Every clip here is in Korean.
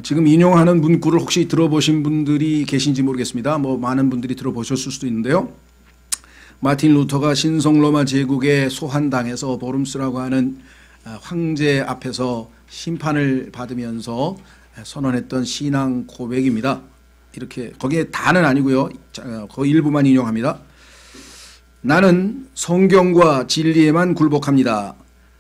지금 인용하는 문구를 혹시 들어보신 분들이 계신지 모르겠습니다. 뭐 많은 분들이 들어보셨을 수도 있는데요. 마틴 루터가 신성 로마 제국의 소환당에서 보름스라고 하는 황제 앞에서 심판을 받으면서 선언했던 신앙 고백입니다. 이렇게 거기에 다는 아니고요. 그 일부만 인용합니다. 나는 성경과 진리에만 굴복합니다.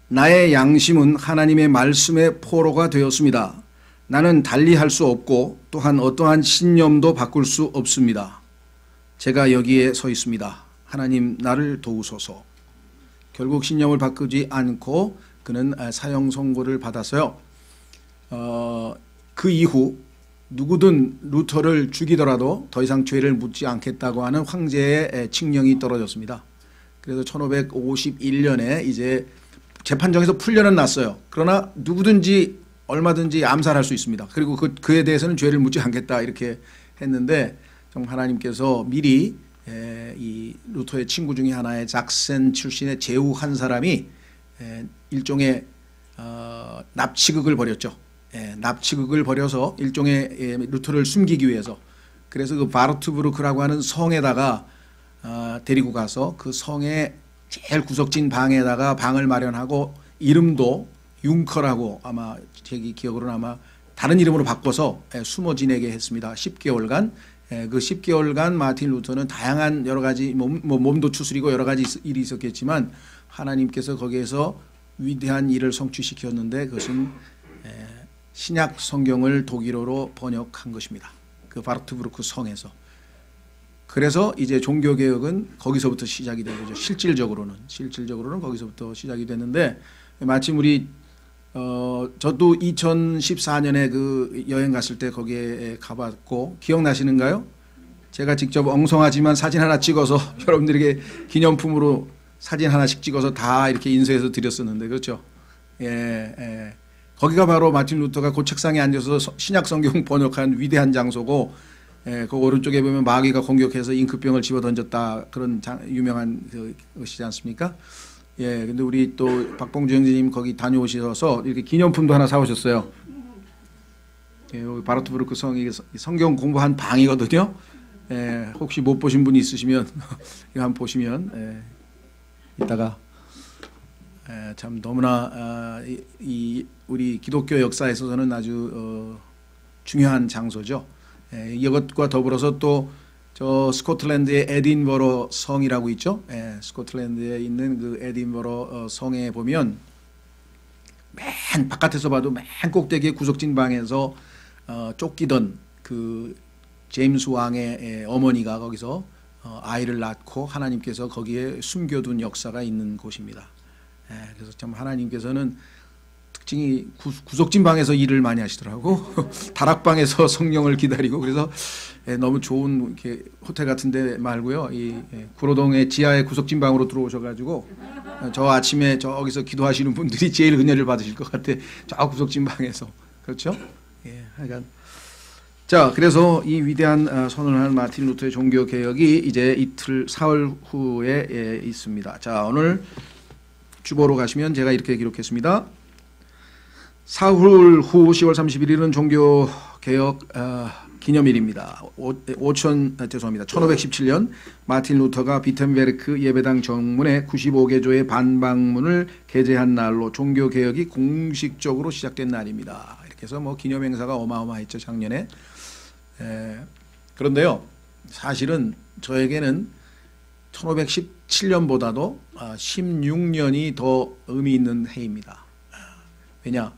나의 양심은 하나님의 말씀의 포로가 되었습니다. 나는 달리 할 수 없고 또한 어떠한 신념도 바꿀 수 없습니다. 제가 여기에 서 있습니다. 하나님 나를 도우소서. 결국 신념을 바꾸지 않고 그는 사형 선고를 받았어요. 그 이후 누구든 루터를 죽이더라도 더 이상 죄를 묻지 않겠다고 하는 황제의 칙령이 떨어졌습니다. 그래서 1551년에 이제 재판정에서 풀려는 났어요. 그러나 누구든지 얼마든지 암살할 수 있습니다. 그리고 그에 대해서는 죄를 묻지 않겠다 이렇게 했는데 정말 하나님께서 미리 이 루터의 친구 중에 하나의 작센 출신의 제후 한 사람이 일종의 납치극을 벌였죠. 납치극을 벌여서 일종의 루터를 숨기기 위해서 그래서 그 바르트부르크라고 하는 성에다가 데리고 가서 그 성의 제일 구석진 방에다가 방을 마련하고 이름도 융커라고 아마 제 기억으로는 아마 다른 이름으로 바꿔서 숨어 지내게 했습니다. 10개월간. 그 10개월간 마틴 루터는 다양한 여러 가지 몸도 추스리고 여러 가지 일이 있었겠지만 하나님께서 거기에서 위대한 일을 성취시켰는데 그것은 신약 성경을 독일어로 번역한 것입니다. 그 바르트부르크 성에서. 그래서 이제 종교개혁은 거기서부터 시작이 된 거죠. 실질적으로는 거기서부터 시작이 됐는데 마침 우리 저도 2014년에 그 여행 갔을 때 거기에 가봤고 기억나시는가요? 제가 직접 엉성하지만 사진 하나 찍어서 여러분들에게 기념품으로 사진 하나씩 찍어서 다 이렇게 인쇄해서 드렸었는데 그렇죠? 거기가 바로 마틴 루터가 그 책상에 앉아서 신약 성경 번역한 위대한 장소고 그 오른쪽에 보면 마귀가 공격해서 잉크병을 집어 던졌다 그런 유명한 것이지 않습니까? 근데 우리 또 박봉주 형제님 거기 다녀오셔서 이렇게 기념품도 하나 사오셨어요. 여기 바르트부르크 성이 성경 공부한 방이거든요. 혹시 못 보신 분이 있으시면 이거 한번 보시면 이따가 참 너무나 이 우리 기독교 역사에 있어서는 아주 중요한 장소죠. 이것과 더불어서 또 저 스코틀랜드의 에딘버러 성이라고 있죠. 스코틀랜드에 있는 그 에딘버러 성에 보면 맨 바깥에서 봐도 맨 꼭대기의 구석진 방에서 쫓기던 그 제임스 왕의 어머니가 거기서 아이를 낳고 하나님께서 거기에 숨겨둔 역사가 있는 곳입니다. 그래서 참 하나님께서는 특징이 구석진 방에서 일을 많이 하시더라고. 다락방에서 성령을 기다리고 그래서 너무 좋은 이렇게 호텔 같은데 말고요. 이 구로동의 지하의 구석진 방으로 들어오셔가지고 저 아침에 저기서 기도하시는 분들이 제일 은혜를 받으실 것 같아. 저 구석진 방에서 그렇죠? 하여간 자 그래서 이 위대한 선언을 마틴 루터의 종교 개혁이 이제 이틀 사흘 후에 있습니다. 자 오늘 주보로 가시면 제가 이렇게 기록했습니다. 사흘 후 10월 31일은 종교개혁 기념일입니다. 1517년 마틴 루터가 비텐베르크 예배당 정문에 95개조의 반박문을 게재한 날로 종교개혁이 공식적으로 시작된 날입니다. 이렇게 해서 뭐 기념행사가 어마어마했죠 작년에. 그런데요 사실은 저에게는 1517년보다도 16년이 더 의미 있는 해입니다. 왜냐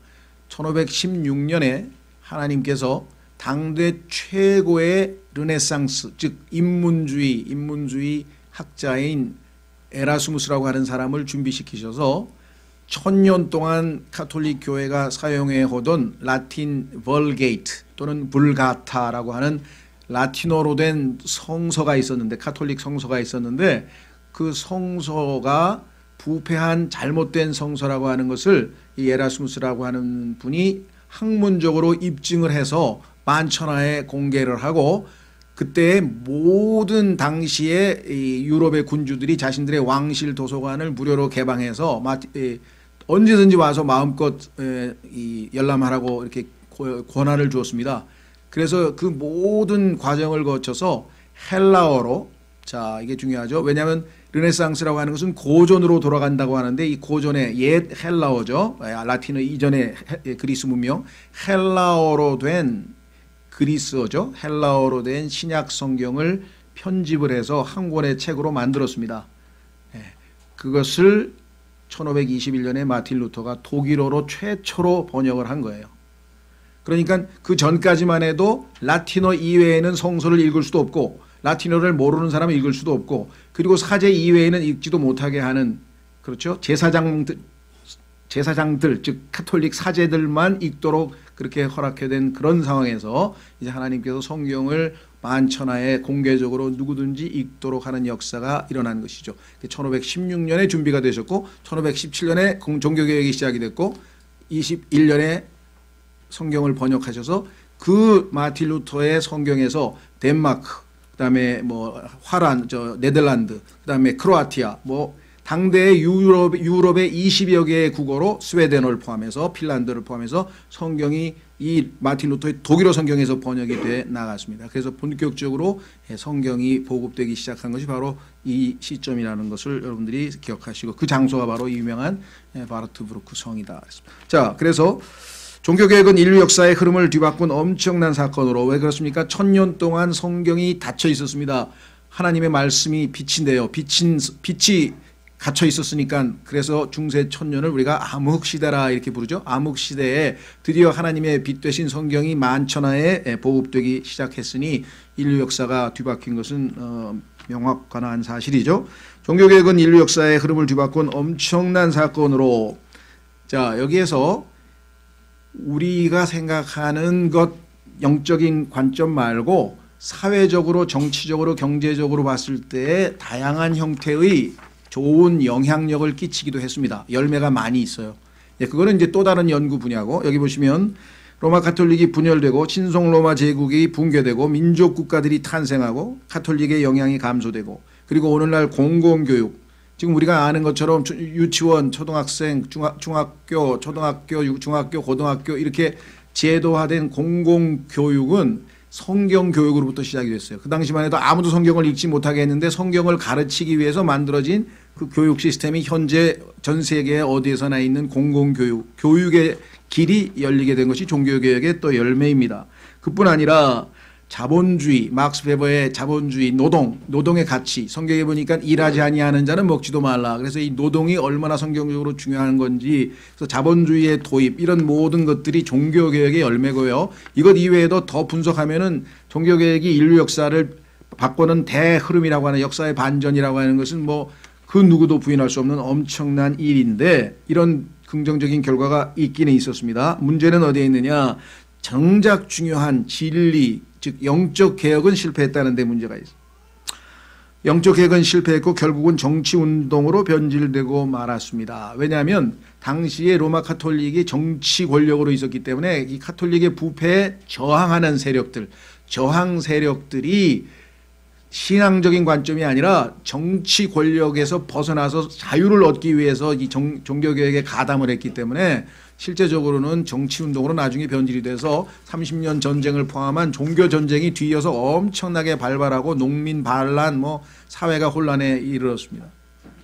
1516년에 하나님께서 당대 최고의 르네상스 즉 인문주의 학자인 에라스무스라고 하는 사람을 준비시키셔서 1000년 동안 가톨릭 교회가 사용해 오던 라틴 벌게이트 또는 불가타라고 하는 라틴어로 된 성서가 있었는데 가톨릭 성서가 있었는데 그 성서가 부패한 잘못된 성서라고 하는 것을 이 에라스무스라고 하는 분이 학문적으로 입증을 해서 만천하에 공개를 하고 그때 모든 당시에 이 유럽의 군주들이 자신들의 왕실 도서관을 무료로 개방해서 언제든지 와서 마음껏 이 열람하라고 이렇게 권한을 주었습니다. 그래서 그 모든 과정을 거쳐서 헬라어로, 자 이게 중요하죠. 왜냐하면 르네상스라고 하는 것은 고전으로 돌아간다고 하는데 이 고전의 옛 헬라어죠. 라틴어 이전의 그리스 문명, 헬라어로 된 그리스어죠. 헬라어로 된 신약 성경을 편집을 해서 한 권의 책으로 만들었습니다. 그것을 1521년에 마틴 루터가 독일어로 최초로 번역을 한 거예요. 그러니까 그 전까지만 해도 라틴어 이외에는 성서를 읽을 수도 없고 라틴어를 모르는 사람은 읽을 수도 없고 그리고 사제 이외에는 읽지도 못하게 하는, 그렇죠, 제사장들 즉 카톨릭 사제들만 읽도록 그렇게 허락해 된 그런 상황에서 이제 하나님께서 성경을 만천하에 공개적으로 누구든지 읽도록 하는 역사가 일어난 것이죠. 1516년에 준비가 되셨고 1517년에 종교개혁이 시작이 됐고 21년에 성경을 번역하셔서 그 마틴 루터의 성경에서 덴마크, 그다음에 뭐 화란, 네덜란드, 그다음에 크로아티아, 뭐 당대의 유럽의 20여 개의 국어로 스웨덴어를 포함해서 핀란드를 포함해서 성경이 이 마틴 루터의 독일어 성경에서 번역이 돼 나갔습니다. 그래서 본격적으로 성경이 보급되기 시작한 것이 바로 이 시점이라는 것을 여러분들이 기억하시고 그 장소가 바로 유명한 바르트브루크 성이다. 자, 그래서 종교개혁은 인류 역사의 흐름을 뒤바꾼 엄청난 사건으로, 왜 그렇습니까? 1000년 동안 성경이 닫혀 있었습니다. 하나님의 말씀이 빛인데요. 빛이 갇혀 있었으니까 그래서 중세 천년을 우리가 암흑시대라 이렇게 부르죠. 암흑시대에 드디어 하나님의 빛 되신 성경이 만천하에 보급되기 시작했으니 인류 역사가 뒤바뀐 것은 명확한 사실이죠. 종교개혁은 인류 역사의 흐름을 뒤바꾼 엄청난 사건으로, 자 여기에서 우리가 생각하는 것 영적인 관점 말고 사회적으로 정치적으로 경제적으로 봤을 때 다양한 형태의 좋은 영향력을 끼치기도 했습니다. 열매가 많이 있어요. 그거는 이제 또 다른 연구 분야고, 여기 보시면 로마 가톨릭이 분열되고 신성 로마 제국이 붕괴되고 민족 국가들이 탄생하고 가톨릭의 영향이 감소되고, 그리고 오늘날 공공교육, 지금 우리가 아는 것처럼 유치원, 초등학생, 중학교, 초등학교, 중학교, 고등학교 이렇게 제도화된 공공교육은 성경 교육으로부터 시작이 됐어요. 그 당시만 해도 아무도 성경을 읽지 못하게 했는데 성경을 가르치기 위해서 만들어진 그 교육 시스템이 현재 전 세계 어디에서나 있는 공공교육, 교육의 길이 열리게 된 것이 종교개혁의 또 열매입니다. 그뿐 아니라 자본주의, 막스 베버의 자본주의, 노동의 가치, 성경에 보니까 일하지 아니하는 자는 먹지도 말라. 그래서 이 노동이 얼마나 성경적으로 중요한 건지, 그래서 자본주의의 도입, 이런 모든 것들이 종교개혁의 열매고요. 이것 이외에도 더 분석하면은 종교개혁이 인류 역사를 바꾸는 대흐름이라고 하는, 역사의 반전이라고 하는 것은 뭐 그 누구도 부인할 수 없는 엄청난 일인데, 이런 긍정적인 결과가 있기는 있었습니다. 문제는 어디에 있느냐? 정작 중요한 진리, 즉 영적 개혁은 실패했다는 데 문제가 있어요. 영적 개혁은 실패했고 결국은 정치운동으로 변질되고 말았습니다. 왜냐하면 당시에 로마 카톨릭이 정치 권력으로 있었기 때문에 이 카톨릭의 부패에 저항하는 세력들, 저항 세력들이 신앙적인 관점이 아니라 정치 권력에서 벗어나서 자유를 얻기 위해서 이 종교개혁에 가담을 했기 때문에 실제적으로는 정치운동으로 나중에 변질이 돼서 30년 전쟁을 포함한 종교전쟁이 뒤이어서 엄청나게 발발하고 농민 반란, 뭐 사회가 혼란에 이르렀습니다.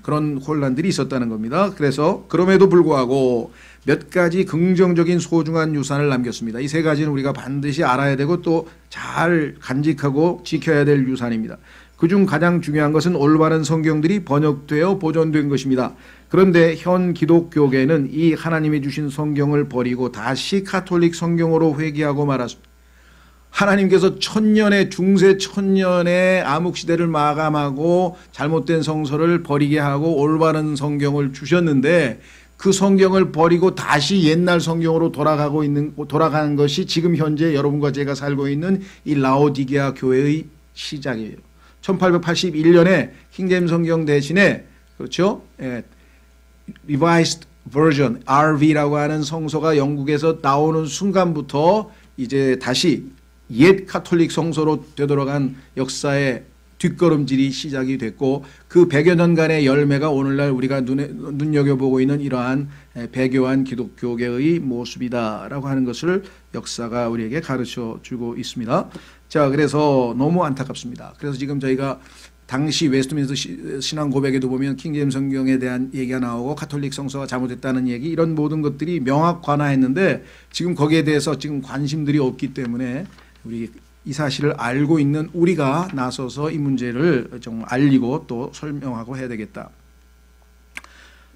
그런 혼란들이 있었다는 겁니다. 그래서 그럼에도 불구하고 몇 가지 긍정적인 소중한 유산을 남겼습니다. 이 세 가지는 우리가 반드시 알아야 되고 또 잘 간직하고 지켜야 될 유산입니다. 그중 가장 중요한 것은 올바른 성경들이 번역되어 보존된 것입니다. 그런데 현 기독교계는 이 하나님이 주신 성경을 버리고 다시 가톨릭 성경으로 회귀하고 말았습니다. 하나님께서 중세 천년의 암흑시대를 마감하고 잘못된 성서를 버리게 하고 올바른 성경을 주셨는데 그 성경을 버리고 다시 옛날 성경으로 돌아가는 것이 지금 현재 여러분과 제가 살고 있는 이 라오디게아 교회의 시작이에요. 1881년에 킹제임스 성경 대신에, 그렇죠? Revised Version, RV라고 하는 성서가 영국에서 나오는 순간부터 이제 다시 옛 카톨릭 성서로 되돌아간 역사의 뒷걸음질이 시작이 됐고 그 100여 년간의 열매가 오늘날 우리가 눈여겨보고 있는 이러한 배교한 기독교계의 모습이다라고 하는 것을 역사가 우리에게 가르쳐 주고 있습니다. 자, 그래서 너무 안타깝습니다. 그래서 지금 저희가 당시 웨스트민스터 신앙 고백에도 보면 킹제임스 성경에 대한 얘기가 나오고 가톨릭 성서가 잘못됐다는 얘기, 이런 모든 것들이 명확관화했는데 지금 거기에 대해서 지금 관심들이 없기 때문에 우리 이 사실을 알고 있는 우리가 나서서 이 문제를 좀 알리고 또 설명하고 해야 되겠다.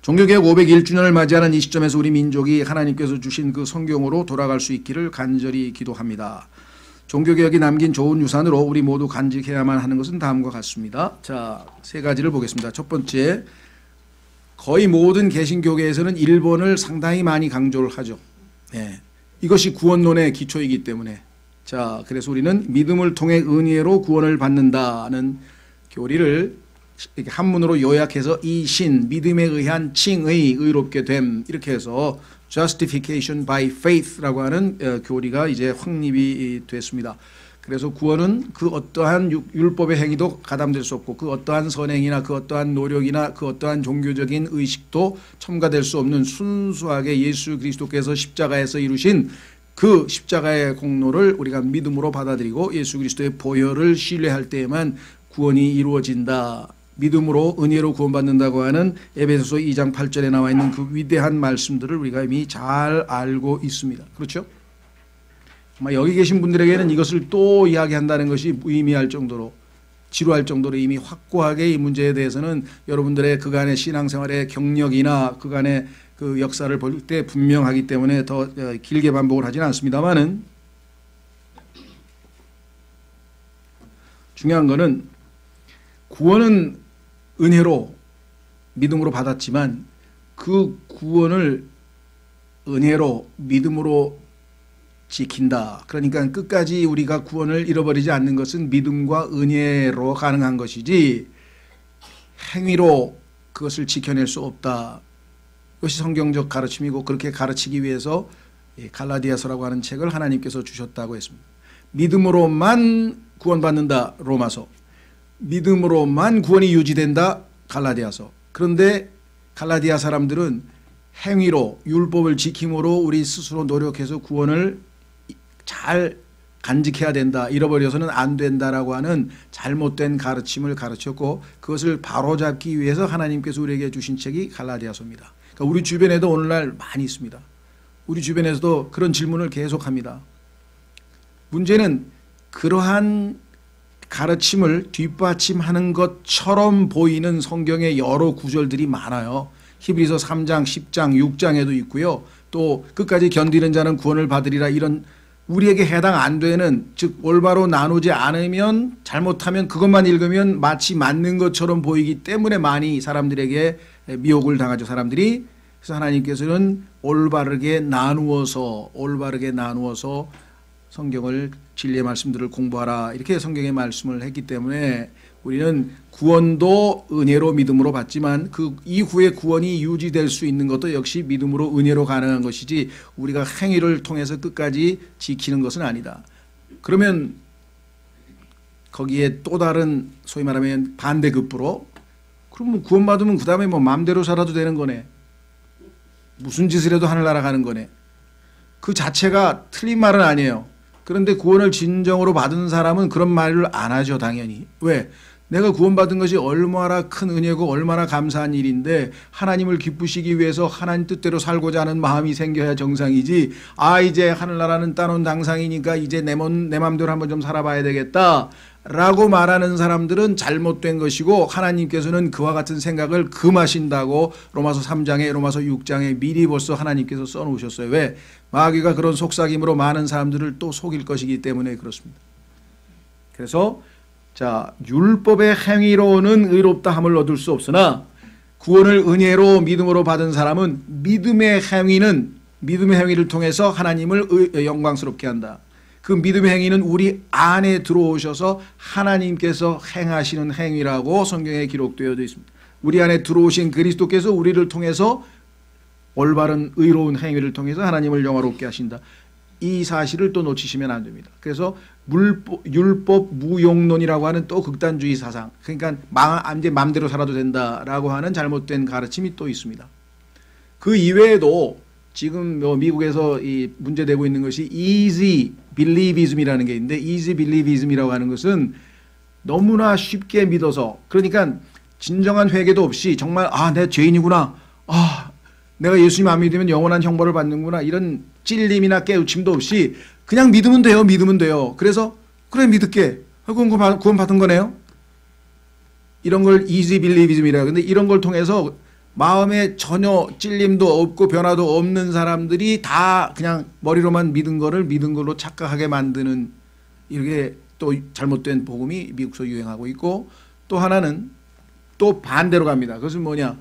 종교개혁 501주년을 맞이하는 이 시점에서 우리 민족이 하나님께서 주신 그 성경으로 돌아갈 수 있기를 간절히 기도합니다. 종교개혁이 남긴 좋은 유산으로 우리 모두 간직해야만 하는 것은 다음과 같습니다. 자, 세 가지를 보겠습니다. 첫 번째, 거의 모든 개신교계에서는 1번을 상당히 많이 강조를 하죠. 네. 이것이 구원론의 기초이기 때문에. 자, 그래서 우리는 믿음을 통해 은혜로 구원을 받는다는 교리를 이렇게 한문으로 요약해서 이신, 믿음에 의한 칭의, 의롭게 됨, 이렇게 해서 justification by faith라고 하는 교리가 이제 확립이 됐습니다. 그래서 구원은 그 어떠한 율법의 행위도 가담될 수 없고 그 어떠한 선행이나 그 어떠한 노력이나 그 어떠한 종교적인 의식도 첨가될 수 없는 순수하게 예수 그리스도께서 십자가에서 이루신 그 십자가의 공로를 우리가 믿음으로 받아들이고 예수 그리스도의 보혈을 신뢰할 때에만 구원이 이루어진다. 믿음으로 은혜로 구원받는다고 하는 에베소서 2장 8절에 나와 있는 그 위대한 말씀들을 우리가 이미 잘 알고 있습니다. 그렇죠? 아마 여기 계신 분들에게는 이것을 또 이야기한다는 것이 무의미할 정도로, 지루할 정도로 이미 확고하게 이 문제에 대해서는 여러분들의 그간의 신앙생활의 경력이나 그간의 그 역사를 볼 때 분명하기 때문에 더 길게 반복을 하지는 않습니다만은, 중요한 것은 구원은 은혜로 믿음으로 받았지만 그 구원을 은혜로 믿음으로 지킨다. 그러니까 끝까지 우리가 구원을 잃어버리지 않는 것은 믿음과 은혜로 가능한 것이지 행위로 그것을 지켜낼 수 없다. 이것이 성경적 가르침이고 그렇게 가르치기 위해서 갈라디아서라고 하는 책을 하나님께서 주셨다고 했습니다. 믿음으로만 구원받는다. 로마서. 믿음으로만 구원이 유지된다. 갈라디아서. 그런데 갈라디아 사람들은 행위로 율법을 지킴으로 우리 스스로 노력해서 구원을 잘 간직해야 된다. 잃어버려서는 안 된다라고 하는 잘못된 가르침을 가르쳤고 그것을 바로잡기 위해서 하나님께서 우리에게 주신 책이 갈라디아서입니다. 그러니까 우리 주변에도 오늘날 많이 있습니다. 우리 주변에서도 그런 질문을 계속합니다. 문제는 그러한 가르침을 뒷받침하는 것처럼 보이는 성경의 여러 구절들이 많아요. 히브리서 3장, 10장, 6장에도 있고요. 또 끝까지 견디는 자는 구원을 받으리라, 이런 우리에게 해당 안 되는, 즉 올바로 나누지 않으면, 잘못하면 그것만 읽으면 마치 맞는 것처럼 보이기 때문에 많이 사람들에게 미혹을 당하죠. 사람들이. 그래서 하나님께서는 올바르게 나누어서 성경을, 진리의 말씀들을 공부하라, 이렇게 성경의 말씀을 했기 때문에 우리는 구원도 은혜로 믿음으로 받지만 그 이후에 구원이 유지될 수 있는 것도 역시 믿음으로 은혜로 가능한 것이지 우리가 행위를 통해서 끝까지 지키는 것은 아니다. 그러면 거기에 또 다른 소위 말하면 반대급부로, 그럼 뭐 구원받으면 그 다음에 뭐 마음대로 살아도 되는 거네, 무슨 짓을 해도 하늘나라 가는 거네, 그 자체가 틀린 말은 아니에요. 그런데 구원을 진정으로 받은 사람은 그런 말을 안 하죠. 당연히. 왜? 내가 구원받은 것이 얼마나 큰 은혜고 얼마나 감사한 일인데 하나님을 기쁘시기 위해서 하나님 뜻대로 살고자 하는 마음이 생겨야 정상이지, 아 이제 하늘나라는 따놓은 당상이니까 이제 내 맘대로 한번 좀 살아봐야 되겠다 라고 말하는 사람들은 잘못된 것이고 하나님께서는 그와 같은 생각을 금하신다고 로마서 3장에 로마서 6장에 미리 벌써 하나님께서 써놓으셨어요. 왜? 마귀가 그런 속삭임으로 많은 사람들을 또 속일 것이기 때문에 그렇습니다. 그래서 자, 율법의 행위로는 의롭다 함을 얻을 수 없으나 구원을 은혜로 믿음으로 받은 사람은 믿음의 행위를 통해서 하나님을 영광스럽게 한다. 그 믿음의 행위는 우리 안에 들어오셔서 하나님께서 행하시는 행위라고 성경에 기록되어 있습니다. 우리 안에 들어오신 그리스도께서 우리를 통해서 올바른 의로운 행위를 통해서 하나님을 영화롭게 하신다. 이 사실을 또 놓치시면 안 됩니다. 그래서 율법 무용론이라고 하는 또 극단주의 사상, 그러니까 이제 마음대로 살아도 된다라고 하는 잘못된 가르침이 또 있습니다. 그 이외에도 지금 미국에서 이 문제되고 있는 것이 easy believism이라는 게 있는데, easy believism이라고 하는 것은 너무나 쉽게 믿어서, 그러니까 진정한 회개도 없이 정말 내가 죄인이구나, 내가 예수님 안 믿으면 영원한 형벌을 받는구나, 이런 찔림이나 깨우침도 없이 그냥 믿으면 돼요. 그래서 그래 믿을게. 구원 받은 거네요. 이런 걸 easy believism이라고. 근데 이런 걸 통해서 마음에 전혀 찔림도 없고 변화도 없는 사람들이 다 그냥 머리로만 믿은 걸로 착각하게 만드는, 이렇게 또 잘못된 복음이 미국에서 유행하고 있고, 또 하나는 또 반대로 갑니다. 그것은 뭐냐?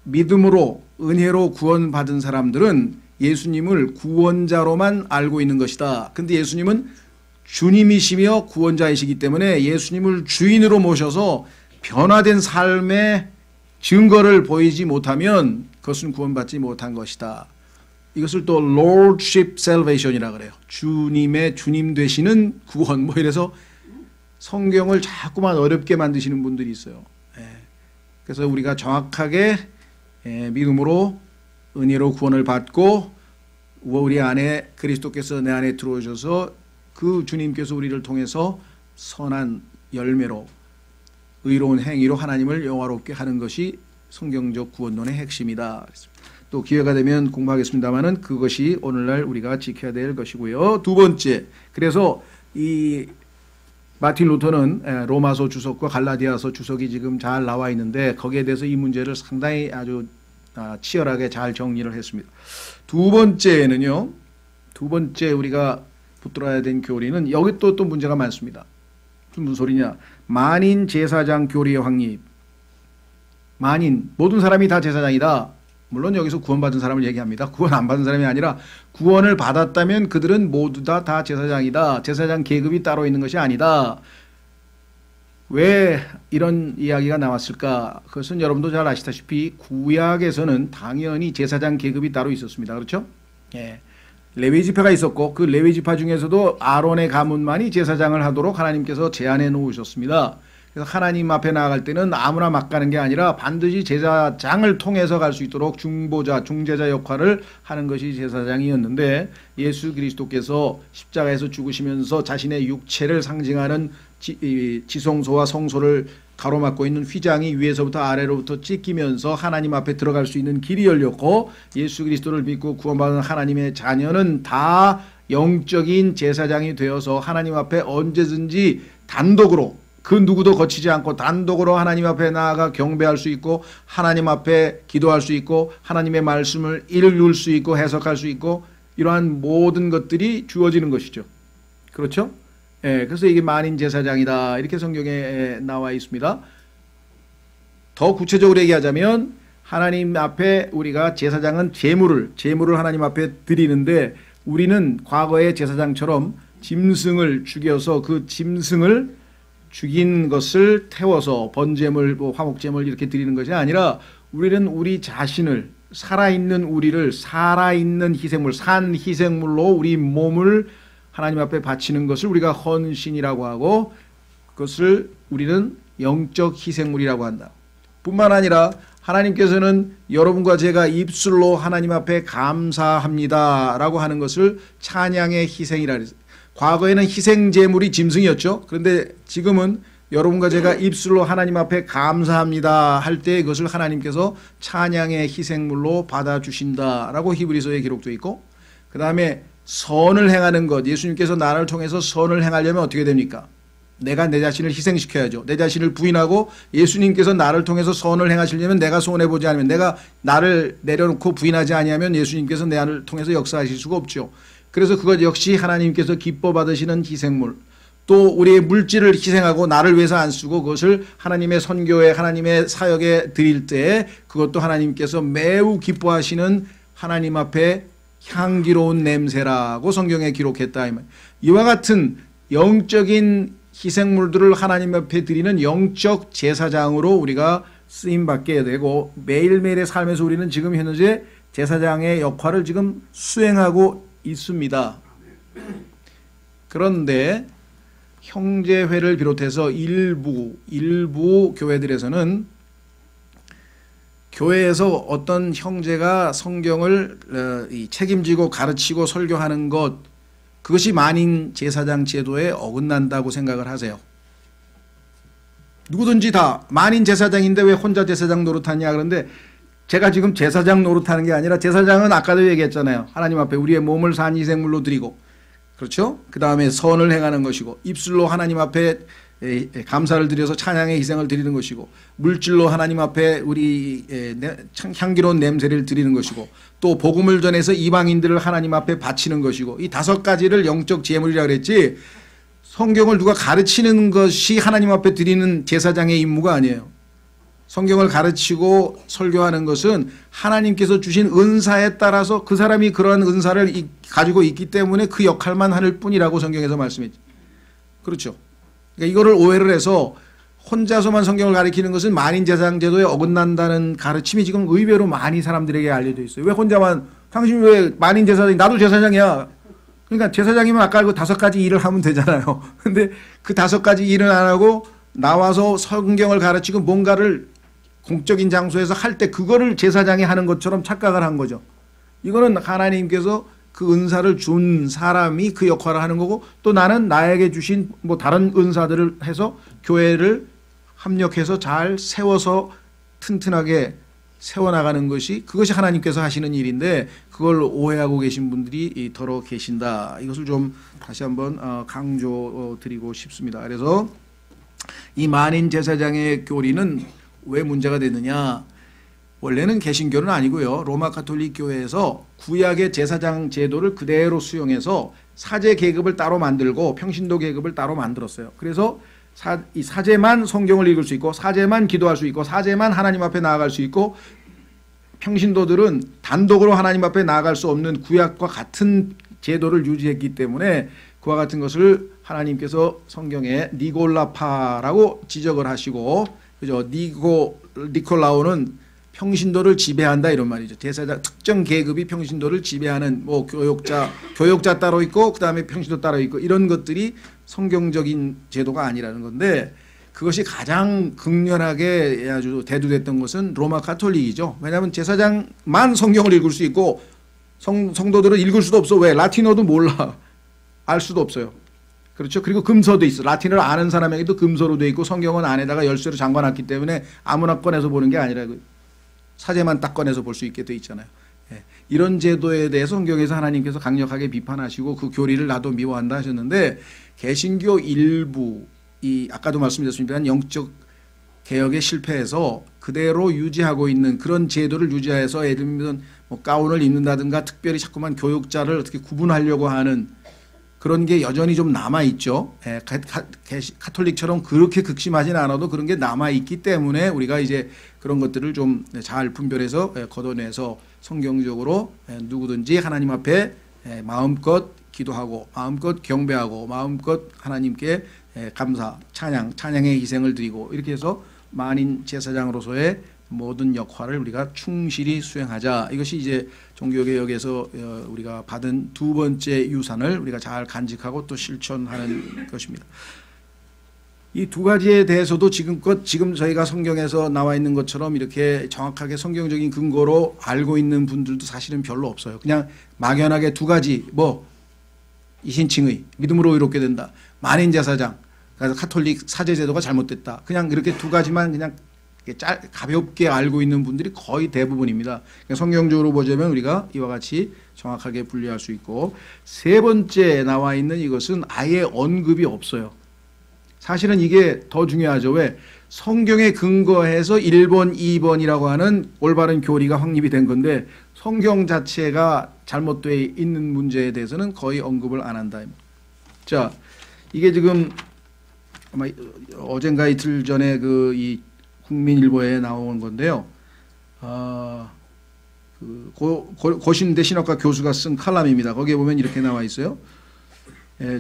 믿음으로 은혜로 구원받은 사람들은 예수님을 구원자로만 알고 있는 것이다. 근데 예수님은 주님이시며 구원자이시기 때문에 예수님을 주인으로 모셔서 변화된 삶의 증거를 보이지 못하면 그것은 구원받지 못한 것이다. 이것을 또 Lordship Salvation이라고 그래요. 주님 되시는 구원, 이래서 성경을 자꾸만 어렵게 만드시는 분들이 있어요. 그래서 우리가 정확하게 믿음으로 은혜로 구원을 받고 우리 안에 그리스도께서 내 안에 들어오셔서 그 주님께서 우리를 통해서 선한 열매로 의로운 행위로 하나님을 영화롭게 하는 것이 성경적 구원론의 핵심이다. 또 기회가 되면 공부하겠습니다만은 그것이 오늘날 우리가 지켜야 될 것이고요. 두 번째, 그래서 이 마틴 루터는 로마서 주석과 갈라디아서 주석이 지금 잘 나와 있는데 거기에 대해서 이 문제를 상당히 아주 치열하게 잘 정리를 했습니다. 두 번째 우리가 붙들어야 된 교리는, 여기 또 문제가 많습니다. 무슨 소리냐? 만인 제사장 교리의 확립. 만인, 모든 사람이 다 제사장이다. 물론 여기서 구원받은 사람을 얘기합니다. 구원 안 받은 사람이 아니라 구원을 받았다면 그들은 모두 다 제사장이다. 제사장 계급이 따로 있는 것이 아니다. 왜 이런 이야기가 나왔을까? 그것은 여러분도 잘 아시다시피 구약에서는 당연히 제사장 계급이 따로 있었습니다. 그렇죠? 레위지파가 있었고 그 레위지파 중에서도 아론의 가문만이 제사장을 하도록 하나님께서 제안해 놓으셨습니다. 그래서 하나님 앞에 나아갈 때는 아무나 막 가는 게 아니라 반드시 제사장을 통해서 갈 수 있도록 중재자 역할을 하는 것이 제사장이었는데, 예수 그리스도께서 십자가에서 죽으시면서 자신의 육체를 상징하는 지성소와 성소를 가로막고 있는 휘장이 위에서부터 아래로부터 찢기면서 하나님 앞에 들어갈 수 있는 길이 열렸고, 예수 그리스도를 믿고 구원받은 하나님의 자녀는 다 영적인 제사장이 되어서 하나님 앞에 언제든지 단독으로, 그 누구도 거치지 않고 단독으로 하나님 앞에 나아가 경배할 수 있고, 하나님 앞에 기도할 수 있고, 하나님의 말씀을 읽을 수 있고 해석할 수 있고, 이러한 모든 것들이 주어지는 것이죠. 그렇죠? 그래서 이게 만인 제사장이다, 이렇게 성경에 나와 있습니다. 더 구체적으로 얘기하자면 하나님 앞에 우리가 제사장은 제물을 하나님 앞에 드리는데, 우리는 과거의 제사장처럼 짐승을 죽여서 그 짐승을 죽인 것을 태워서 번제물, 화목제물 이렇게 드리는 것이 아니라, 우리는 우리 자신을, 살아있는 우리를 살아있는 희생물, 산 희생물로 우리 몸을 하나님 앞에 바치는 것을 우리가 헌신이라고 하고, 그것을 우리는 영적 희생물이라고 한다. 뿐만 아니라 하나님께서는 여러분과 제가 입술로 하나님 앞에 감사합니다 라고 하는 것을 찬양의 희생이라 그랬어요. 과거에는 희생제물이 짐승이었죠. 그런데 지금은 여러분과 제가 입술로 하나님 앞에 감사합니다 할 때 그것을 하나님께서 찬양의 희생물로 받아주신다라고 히브리서에 기록되어 있고, 그 다음에 선을 행하는 것, 예수님께서 나를 통해서 선을 행하려면 어떻게 됩니까? 내가 내 자신을 희생시켜야죠. 내 자신을 부인하고 예수님께서 나를 통해서 선을 행하시려면 내가 손해보지 않으면, 내가 나를 내려놓고 부인하지 아니하면 예수님께서 나를 통해서 역사하실 수가 없죠. 그래서 그것 역시 하나님께서 기뻐 받으시는 희생물, 또 우리의 물질을 희생하고 나를 위해서 안 쓰고 그것을 하나님의 선교에, 하나님의 사역에 드릴 때 그것도 하나님께서 매우 기뻐하시는 하나님 앞에 향기로운 냄새라고 성경에 기록했다. 이와 같은 영적인 희생물들을 하나님 앞에 드리는 영적 제사장으로 우리가 쓰임받게 되고, 매일매일의 삶에서 우리는 지금 현재 제사장의 역할을 지금 수행하고 있습니다. 그런데 형제회를 비롯해서 일부 교회들에서는 교회에서 어떤 형제가 성경을 책임지고 가르치고 설교하는 것, 그것이 만인 제사장 제도에 어긋난다고 생각을 하세요. 누구든지 다 만인 제사장인데 왜 혼자 제사장 노릇하냐. 그런데 제가 지금 제사장 노릇하는 게 아니라, 제사장은 아까도 얘기했잖아요. 하나님 앞에 우리의 몸을 산이생물로 드리고, 그렇죠? 그 다음에 선을 행하는 것이고, 입술로 하나님 앞에 감사를 드려서 찬양의 희생을 드리는 것이고, 물질로 하나님 앞에 우리 향기로운 냄새를 드리는 것이고, 또 복음을 전해서 이방인들을 하나님 앞에 바치는 것이고, 이 5가지를 영적 제물이라고 그랬지, 성경을 누가 가르치는 것이 하나님 앞에 드리는 제사장의 임무가 아니에요. 성경을 가르치고 설교하는 것은 하나님께서 주신 은사에 따라서 그 사람이 그러한 은사를 가지고 있기 때문에 그 역할만 하는 뿐이라고 성경에서 말씀했죠. 그렇죠. 그러니까 이거를 오해를 해서 혼자서만 성경을 가르치는 것은 만인 제사장 제도에 어긋난다는 가르침이 지금 의외로 많이 사람들에게 알려져 있어요. 왜 혼자만, 당신 왜 만인 제사장이, 나도 제사장이야. 그러니까 제사장이면 아까 그 5가지 일을 하면 되잖아요. 근데 그 5가지 일을 안 하고 나와서 성경을 가르치고 뭔가를 공적인 장소에서 할 때 그거를 제사장이 하는 것처럼 착각을 한 거죠. 이거는 하나님께서 그 은사를 준 사람이 그 역할을 하는 거고, 또 나는 나에게 주신 뭐 다른 은사들을 해서 교회를 합력해서 잘 세워서 튼튼하게 세워나가는 것이, 그것이 하나님께서 하시는 일인데, 그걸 오해하고 계신 분들이 더러 계신다. 이것을 좀 다시 한번 강조드리고 싶습니다. 그래서 이 만인 제사장의 교리는 왜 문제가 됐느냐. 원래는 개신교는 아니고요. 로마 가톨릭 교회에서 구약의 제사장 제도를 그대로 수용해서 사제 계급을 따로 만들고 평신도 계급을 따로 만들었어요. 그래서 이 사제만 성경을 읽을 수 있고, 사제만 기도할 수 있고, 사제만 하나님 앞에 나아갈 수 있고, 평신도들은 단독으로 하나님 앞에 나아갈 수 없는 구약과 같은 제도를 유지했기 때문에 그와 같은 것을 하나님께서 성경에 니골라파라고 지적을 하시고, 그죠? 니콜라오는 평신도를 지배한다 이런 말이죠. 제사장 특정 계급이 평신도를 지배하는, 뭐 교역자 따로 있고, 그 다음에 평신도 따로 있고, 이런 것들이 성경적인 제도가 아니라는 건데, 그것이 가장 극렬하게 아주 대두됐던 것은 로마 가톨릭이죠. 왜냐하면 제사장만 성경을 읽을 수 있고 성도들은 읽을 수도 없어. 왜? 라틴어도 몰라. 알 수도 없어요. 그렇죠. 그리고 금서도 있어. 라틴어를 아는 사람에게도 금서로 돼 있고, 성경은 안에다가 열쇠로 잠궈놨기 때문에 아무나 꺼내서 보는 게 아니라 사제만 딱 꺼내서 볼 수 있게 돼 있잖아요. 이런 제도에 대해서 성경에서 하나님께서 강력하게 비판하시고 그 교리를 나도 미워한다 하셨는데, 개신교 일부, 아까도 말씀드렸습니다만 영적 개혁에 실패해서 그대로 유지하고 있는 그런 제도를 유지해서, 예를 들면 뭐 가운을 입는다든가 특별히 자꾸만 교육자를 어떻게 구분하려고 하는 그런 게 여전히 좀 남아있죠. 가톨릭처럼 그렇게 극심하진 않아도 그런 게 남아있기 때문에 우리가 이제 그런 것들을 좀 잘 분별해서 걷어내서 성경적으로 누구든지 하나님 앞에 마음껏 기도하고, 마음껏 경배하고, 마음껏 하나님께 감사, 찬양의 희생을 드리고, 이렇게 해서 만인 제사장으로서의 모든 역할을 우리가 충실히 수행하자. 이것이 이제 종교개혁에서 우리가 받은 2번째 유산을 우리가 잘 간직하고 또 실천하는 것입니다. 이 2가지에 대해서도 지금 저희가 성경에서 나와 있는 것처럼 이렇게 정확하게 성경적인 근거로 알고 있는 분들도 사실은 별로 없어요. 그냥 막연하게 2가지, 뭐 이신칭의, 믿음으로 의롭게 된다, 만인 제사장, 그래서 가톨릭 사제 제도가 잘못됐다, 그냥 이렇게 2가지만 그냥 가볍게 알고 있는 분들이 거의 대부분입니다. 그러니까 성경적으로 보자면 우리가 이와 같이 정확하게 분류할 수 있고, 3번째 나와 있는 이것은 아예 언급이 없어요. 사실은 이게 더 중요하죠. 왜? 성경에 근거해서 1번, 2번이라고 하는 올바른 교리가 확립이 된 건데, 성경 자체가 잘못되어 있는 문제에 대해서는 거의 언급을 안 한다. 자, 이게 지금 아마 어젠가 이틀 전에 이 국민일보에 나온 건데요. 고신대 신학과 교수가 쓴 칼럼입니다. 거기에 보면 이렇게 나와 있어요.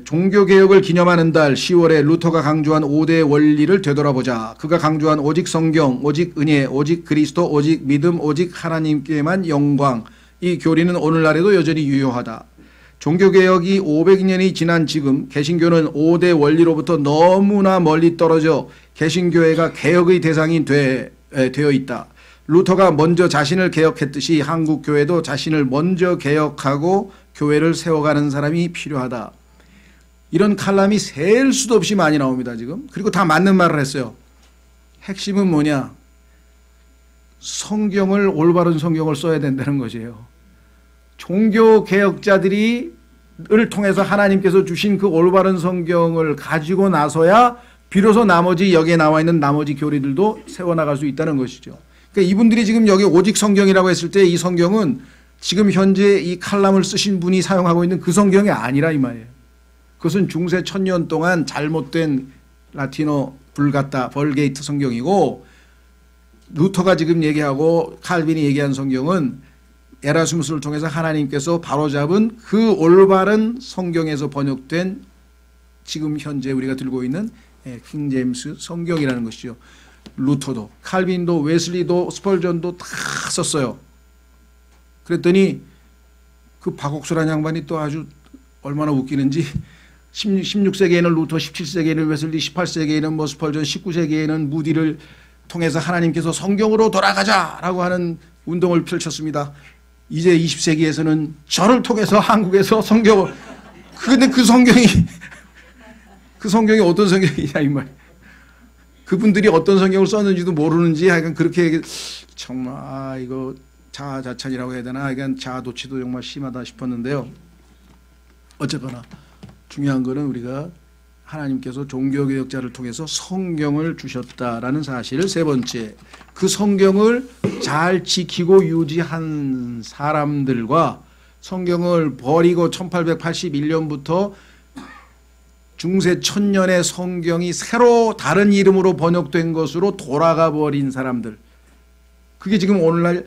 종교개혁을 기념하는 달 10월에 루터가 강조한 5대 원리를 되돌아보자. 그가 강조한 오직 성경, 오직 은혜, 오직 그리스도, 오직 믿음, 오직 하나님께만 영광. 이 교리는 오늘날에도 여전히 유효하다. 종교개혁이 500년이 지난 지금 개신교는 5대 원리로부터 너무나 멀리 떨어져 개신교회가 개혁의 대상이 되어 있다. 루터가 먼저 자신을 개혁했듯이 한국 교회도 자신을 먼저 개혁하고 교회를 세워가는 사람이 필요하다. 이런 칼럼이 셀 수도 없이 많이 나옵니다, 지금. 그리고 다 맞는 말을 했어요. 핵심은 뭐냐? 성경을, 올바른 성경을 써야 된다는 것이에요. 종교개혁자들을 통해서 하나님께서 주신 그 올바른 성경을 가지고 나서야 비로소 나머지 여기에 나와 있는 나머지 교리들도 세워나갈 수 있다는 것이죠. 그러니까 이분들이 지금 여기 오직 성경이라고 했을 때 이 성경은 지금 현재 이 칼럼을 쓰신 분이 사용하고 있는 그 성경이 아니라 이 말이에요. 그것은 중세 1000년 동안 잘못된 라틴어 불가타 벌게이트 성경이고, 루터가 지금 얘기하고 칼빈이 얘기한 성경은 에라스무스를 통해서 하나님께서 바로잡은 그 올바른 성경에서 번역된 지금 현재 우리가 들고 있는 킹제임스 성경이라는 것이죠. 루터도 칼빈도 웨슬리도 스펄전도 다 썼어요. 그랬더니 그 박옥수라는 양반이 또 아주 얼마나 웃기는지 16세기에는 루터, 17세기에는 웨슬리, 18세기에는 뭐 스펄전, 19세기에는 무디를 통해서 하나님께서 성경으로 돌아가자라고 하는 운동을 펼쳤습니다. 이제 20세기에서는 저를 통해서 한국에서 성경을, 근데 그 성경이 어떤 성경이냐 이 말. 그분들이 어떤 성경을 썼는지도 모르는지 하여간 그렇게 정말 이거 자아자찬이라고 해야 되나, 하여간 자아도취도 정말 심하다 싶었는데요. 어쨌거나 중요한 거는 우리가 하나님께서 종교개혁자를 통해서 성경을 주셨다라는 사실을, 세 번째, 그 성경을 잘 지키고 유지한 사람들과 성경을 버리고 1881년부터 중세 1000년의 성경이 새로 다른 이름으로 번역된 것으로 돌아가 버린 사람들, 그게 지금 오늘날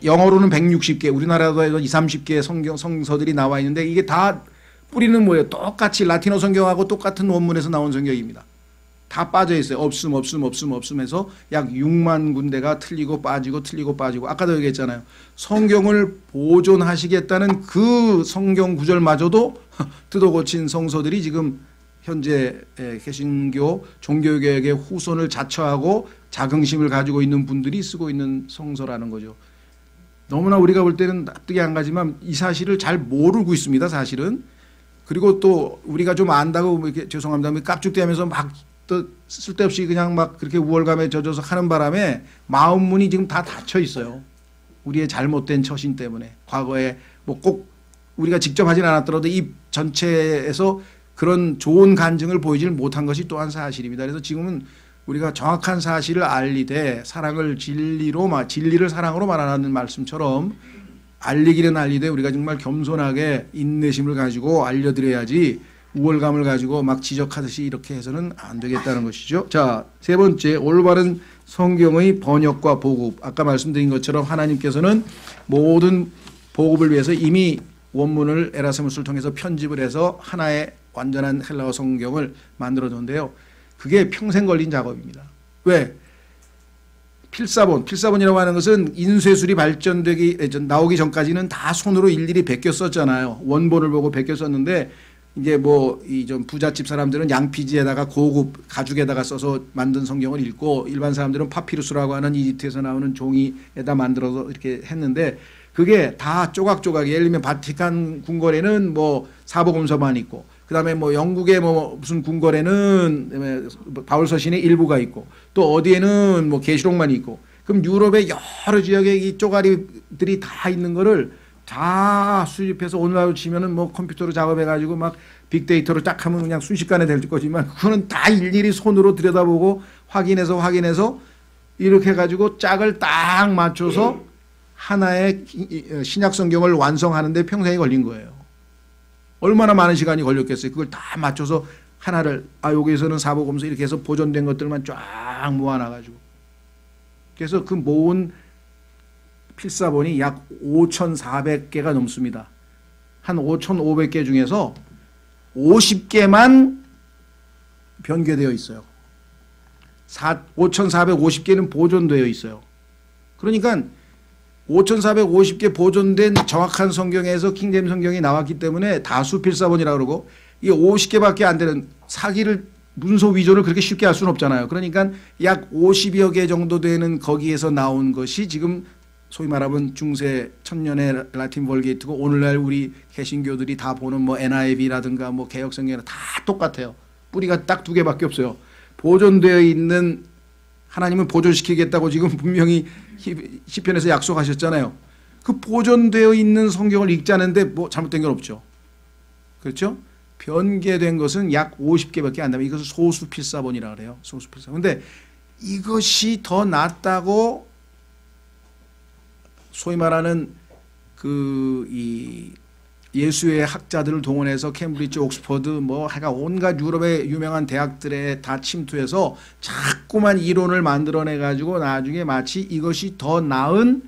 영어로는 160개, 우리나라도 20, 30개의 성서들이 나와 있는데 이게 다 뿌리는 뭐예요? 똑같이 라틴어 성경하고 똑같은 원문에서 나온 성경입니다. 다 빠져 있어요. 없음 해서 약 6만 군데가 틀리고 빠지고 틀리고 빠지고. 아까도 얘기했잖아요. 성경을 보존하시겠다는 그 성경 구절마저도 뜯어 고친 성서들이 지금 현재 개신교 종교개혁의 후손을 자처하고 자긍심을 가지고 있는 분들이 쓰고 있는 성서라는 거죠. 너무나 우리가 볼 때는 납득이 안 가지만 이 사실을 잘 모르고 있습니다, 사실은. 그리고 또 우리가 좀 안다고 이렇게 죄송합니다 깝죽대면서 막 또 쓸데없이 그냥 막 그렇게 우월감에 젖어서 하는 바람에 마음 문이 지금 다 닫혀 있어요. 우리의 잘못된 처신 때문에. 과거에 뭐 꼭 우리가 직접 하진 않았더라도 이 전체에서 그런 좋은 간증을 보이질 못한 것이 또한 사실입니다. 그래서 지금은 우리가 정확한 사실을 알리되 사랑을 진리를 사랑으로 말하는 말씀처럼 알리기는 알리되 우리가 정말 겸손하게 인내심을 가지고 알려드려야지 우월감을 가지고 막 지적하듯이 이렇게 해서는 안 되겠다는 것이죠. 자, 세 번째, 올바른 성경의 번역과 보급. 아까 말씀드린 것처럼 하나님께서는 모든 보급을 위해서 이미 원문을 에라스무스를 통해서 편집을 해서 하나의 완전한 헬라어 성경을 만들어줬는데요. 그게 평생 걸린 작업입니다. 왜? 필사본이라고 하는 것은 인쇄술이 나오기 전까지는 다 손으로 일일이 베껴 썼잖아요. 원본을 보고 베껴 썼는데 이제 뭐 이 좀 부잣집 사람들은 양피지에다가 고급 가죽에다가 써서 만든 성경을 읽고, 일반 사람들은 파피루스라고 하는 이집트에서 나오는 종이에다 만들어서 이렇게 했는데 그게 다 조각조각. 예를 들면 바티칸 궁궐에는 뭐 사복음서만 있고, 그다음에 뭐 영국의 뭐 무슨 궁궐에는 바울 서신의 일부가 있고, 또 어디에는 뭐 계시록만 있고, 그럼 유럽의 여러 지역에 이 쪼가리들이 다 있는 거를 다 수집해서 오늘날로 치면은 뭐 컴퓨터로 작업해가지고 막 빅데이터로 딱 하면 그냥 순식간에 될 거지만, 그거는 다 일일이 손으로 들여다보고 확인해서 이렇게 해가지고 짝을 딱 맞춰서 하나의 신약 성경을 완성하는데 평생이 걸린 거예요. 얼마나 많은 시간이 걸렸겠어요. 그걸 다 맞춰서 하나를, 여기에서는 사복음서 이렇게 해서 보존된 것들만 쫙 모아놔가지고. 그래서 그 모은 필사본이 약 5,400개가 넘습니다. 한 5,500개 중에서 50개만 변개되어 있어요. 5,450개는 보존되어 있어요. 그러니까 5,450개 보존된 정확한 성경에서 킹제임스 성경이 나왔기 때문에 다수 필사본이라고 그러고 이게 50개밖에 안 되는 사기를 문서 위조를 그렇게 쉽게 할 수는 없잖아요. 그러니까 약 50여 개 정도 되는 거기에서 나온 것이 지금 소위 말하면 중세 천년의 라틴 벌게이트고 오늘날 우리 개신교들이 다 보는 뭐 NIV라든가 뭐 개혁성경이나 다 똑같아요. 뿌리가 딱 2개밖에 없어요. 보존되어 있는 하나님은 보존시키겠다고 지금 분명히 시편에서 약속하셨잖아요. 그 보존되어 있는 성경을 읽자는데 뭐 잘못된 건 없죠. 그렇죠? 변개된 것은 약 50개밖에 안 됩니다. 이것을 소수 필사본이라고 그래요. 소수 필사본. 근데 이것이 더 낫다고 소위 말하는 이 예수의 학자들을 동원해서 캠브리지, 옥스퍼드 뭐 하여간 온갖 유럽의 유명한 대학들에 다 침투해서 자꾸만 이론을 만들어내 가지고 나중에 마치 이것이 더 나은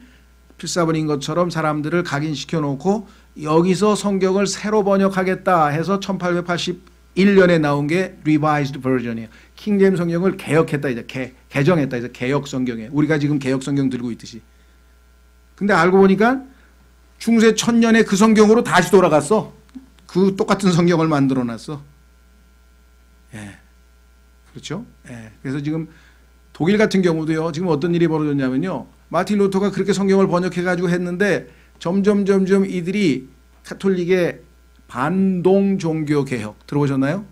필사본인 것처럼 사람들을 각인시켜 놓고 여기서 성경을 새로 번역하겠다 해서 1881년에 나온 게 Revised Version이에요. 킹제임스 성경을 개혁했다 이제 개정했다 이제 개혁 성경에 우리가 지금 개혁 성경 들고 있듯이. 근데 알고 보니까 중세 천년에 그 성경으로 다시 돌아갔어. 그 똑같은 성경을 만들어 놨어. 예. 그렇죠? 예. 그래서 지금 독일 같은 경우도요. 지금 어떤 일이 벌어졌냐면요. 마틴 루터가 그렇게 성경을 번역해 가지고 했는데 점점 이들이 카톨릭의 반동 종교 개혁 들어보셨나요?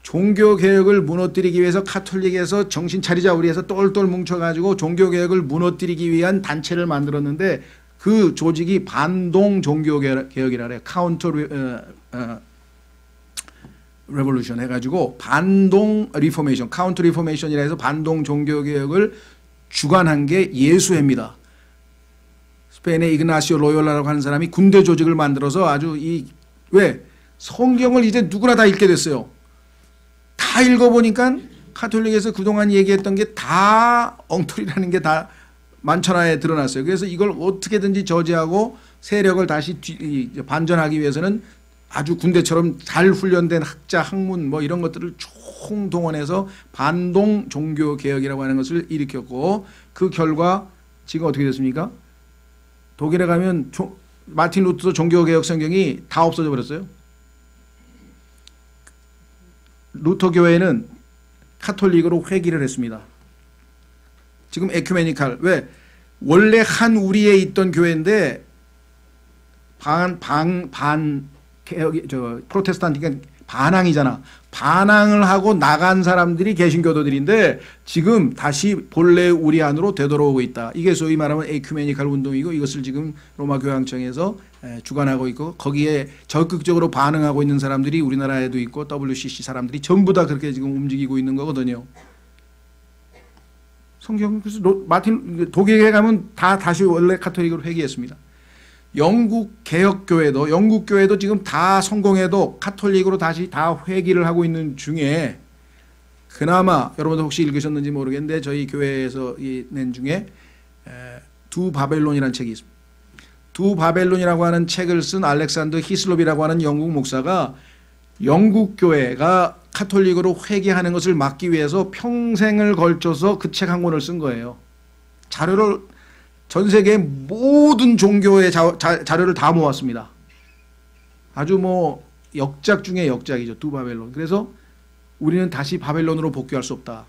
종교 개혁을 무너뜨리기 위해서 카톨릭에서 정신 차리자 우리 해서 똘똘 뭉쳐 가지고 종교 개혁을 무너뜨리기 위한 단체를 만들었는데 그 조직이 반동 종교 개혁이라 그래요. 카운터 레볼루션 해가지고 반동 리포메이션, 카운터 리포메이션이라 해서 반동 종교 개혁을 주관한 게 예수회입니다. 스페인의 이그나시오 로열라라고 하는 사람이 군대 조직을 만들어서 아주 왜 성경을 이제 누구나 다 읽게 됐어요. 다 읽어보니까 카톨릭에서 그동안 얘기했던 게 다 엉터리라는 게 다 만천하에 드러났어요. 그래서 이걸 어떻게든지 저지하고 세력을 다시 반전하기 위해서는 아주 군대처럼 잘 훈련된 학자, 학문 뭐 이런 것들을 총동원해서 반동 종교 개혁이라고 하는 것을 일으켰고 그 결과 지금 어떻게 됐습니까? 독일에 가면 마틴 루터 종교 개혁 성경이 다 없어져 버렸어요. 루터 교회는 카톨릭으로 회귀를 했습니다. 지금 에큐메니칼 왜 원래 한 우리에 있던 교회인데 프로테스탄트니까 반항이잖아. 반항을 하고 나간 사람들이 개신교도들인데 지금 다시 본래 우리 안으로 되돌아오고 있다. 이게 소위 말하면 에큐메니칼 운동이고 이것을 지금 로마 교황청에서 주관하고 있고 거기에 적극적으로 반응하고 있는 사람들이 우리나라에도 있고 WCC 사람들이 전부 다 그렇게 지금 움직이고 있는 거거든요. 성경 그래서 독일에 가면 다시 원래 카톨릭으로 회귀했습니다. 영국 개혁교회도 지금 다 성공해도 카톨릭으로 다시 다 회귀를 하고 있는 중에 그나마 여러분들 혹시 읽으셨는지 모르겠는데 저희 교회에서 낸 중에 두 바벨론이라는 책이 있습니다. 두 바벨론이라고 하는 책을 쓴 알렉산더 히슬롭이라고 하는 영국 목사가 영국 교회가 카톨릭으로 회귀하는 것을 막기 위해서 평생을 걸쳐서 그 책 한 권을 쓴 거예요. 자료를 전 세계 모든 종교의 자료를 다 모았습니다. 아주 뭐 역작 중에 역작이죠. 두 바벨론. 그래서 우리는 다시 바벨론으로 복귀할 수 없다.